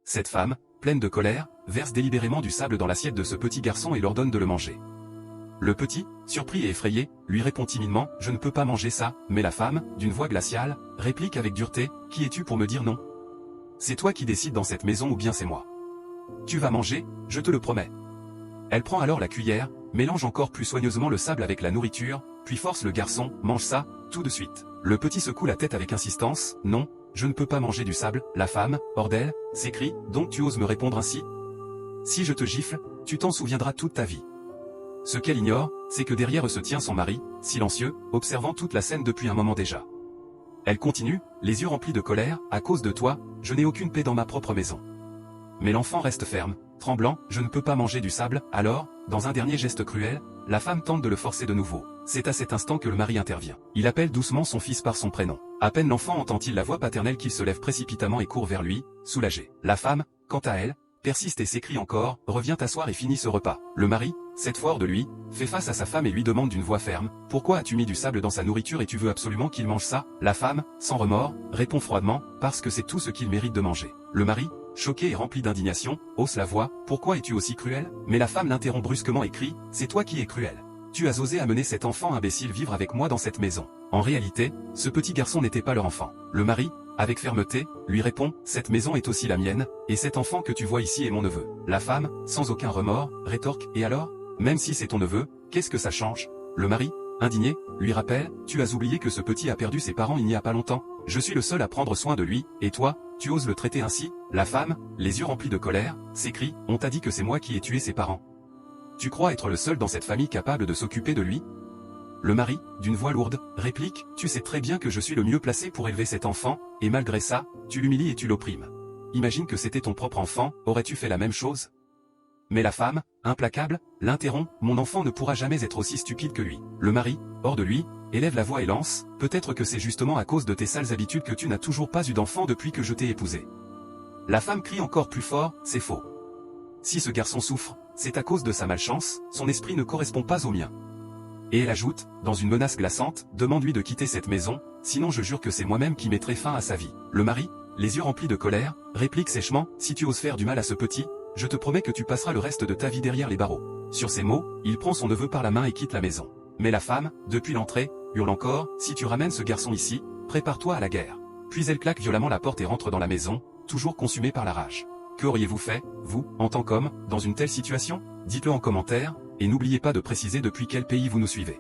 Cette femme, pleine de colère, verse délibérément du sable dans l'assiette de ce petit garçon et l'ordonne de le manger. Le petit, surpris et effrayé, lui répond timidement « Je ne peux pas manger ça », mais la femme, d'une voix glaciale, réplique avec dureté « Qui es-tu pour me dire non ? C'est toi qui décides dans cette maison ou bien c'est moi. Tu vas manger, je te le promets. » Elle prend alors la cuillère, mélange encore plus soigneusement le sable avec la nourriture, puis force le garçon « Mange ça, tout de suite ». Le petit secoue la tête avec insistance « Non, je ne peux pas manger du sable ». La femme, hors d'elle, s'écrie « Donc tu oses me répondre ainsi ? Si je te gifle, tu t'en souviendras toute ta vie. » Ce qu'elle ignore, c'est que derrière se tient son mari, silencieux, observant toute la scène depuis un moment déjà. Elle continue, les yeux remplis de colère, « À cause de toi, je n'ai aucune paix dans ma propre maison. » Mais l'enfant reste ferme, tremblant, « Je ne peux pas manger du sable. » Alors, dans un dernier geste cruel, la femme tente de le forcer de nouveau. C'est à cet instant que le mari intervient. Il appelle doucement son fils par son prénom. À peine l'enfant entend-il la voix paternelle qu'il se lève précipitamment et court vers lui, soulagé. La femme, quant à elle, persiste et s'écrie encore, revient t'asseoir et finit ce repas. Le mari, cette fois hors de lui, fait face à sa femme et lui demande d'une voix ferme, « Pourquoi as-tu mis du sable dans sa nourriture et tu veux absolument qu'il mange ça ?» La femme, sans remords, répond froidement, « Parce que c'est tout ce qu'il mérite de manger. » Le mari, choqué et rempli d'indignation, hausse la voix, « Pourquoi es-tu aussi cruel ?» Mais la femme l'interrompt brusquement et crie, « C'est toi qui es cruel. Tu as osé amener cet enfant imbécile vivre avec moi dans cette maison. » En réalité, ce petit garçon n'était pas leur enfant. Le mari, avec fermeté, lui répond « Cette maison est aussi la mienne, et cet enfant que tu vois ici est mon neveu. » La femme, sans aucun remords, rétorque « Et alors ? Même si c'est ton neveu, qu'est-ce que ça change ?» Le mari, indigné, lui rappelle « Tu as oublié que ce petit a perdu ses parents il n'y a pas longtemps. Je suis le seul à prendre soin de lui, et toi, tu oses le traiter ainsi ?» La femme, les yeux remplis de colère, s'écrie « On t'a dit que c'est moi qui ai tué ses parents. Tu crois être le seul dans cette famille capable de s'occuper de lui ?» Le mari, d'une voix lourde, réplique « Tu sais très bien que je suis le mieux placé pour élever cet enfant, et malgré ça, tu l'humilies et tu l'opprimes. Imagine que c'était ton propre enfant, aurais-tu fait la même chose ?» Mais la femme, implacable, l'interrompt « Mon enfant ne pourra jamais être aussi stupide que lui. » Le mari, hors de lui, élève la voix et lance « Peut-être que c'est justement à cause de tes sales habitudes que tu n'as toujours pas eu d'enfant depuis que je t'ai épousé. » La femme crie encore plus fort « C'est faux. Si ce garçon souffre, c'est à cause de sa malchance, son esprit ne correspond pas au mien. » Et elle ajoute, dans une menace glaçante, « Demande-lui de quitter cette maison, sinon je jure que c'est moi-même qui mettrai fin à sa vie. » Le mari, les yeux remplis de colère, réplique sèchement, « Si tu oses faire du mal à ce petit, je te promets que tu passeras le reste de ta vie derrière les barreaux. » Sur ces mots, il prend son neveu par la main et quitte la maison. Mais la femme, depuis l'entrée, hurle encore, « Si tu ramènes ce garçon ici, prépare-toi à la guerre. » Puis elle claque violemment la porte et rentre dans la maison, toujours consumée par la rage. Que auriez-vous fait, vous, en tant qu'homme, dans une telle situation? Dites-le en commentaire, et n'oubliez pas de préciser depuis quel pays vous nous suivez.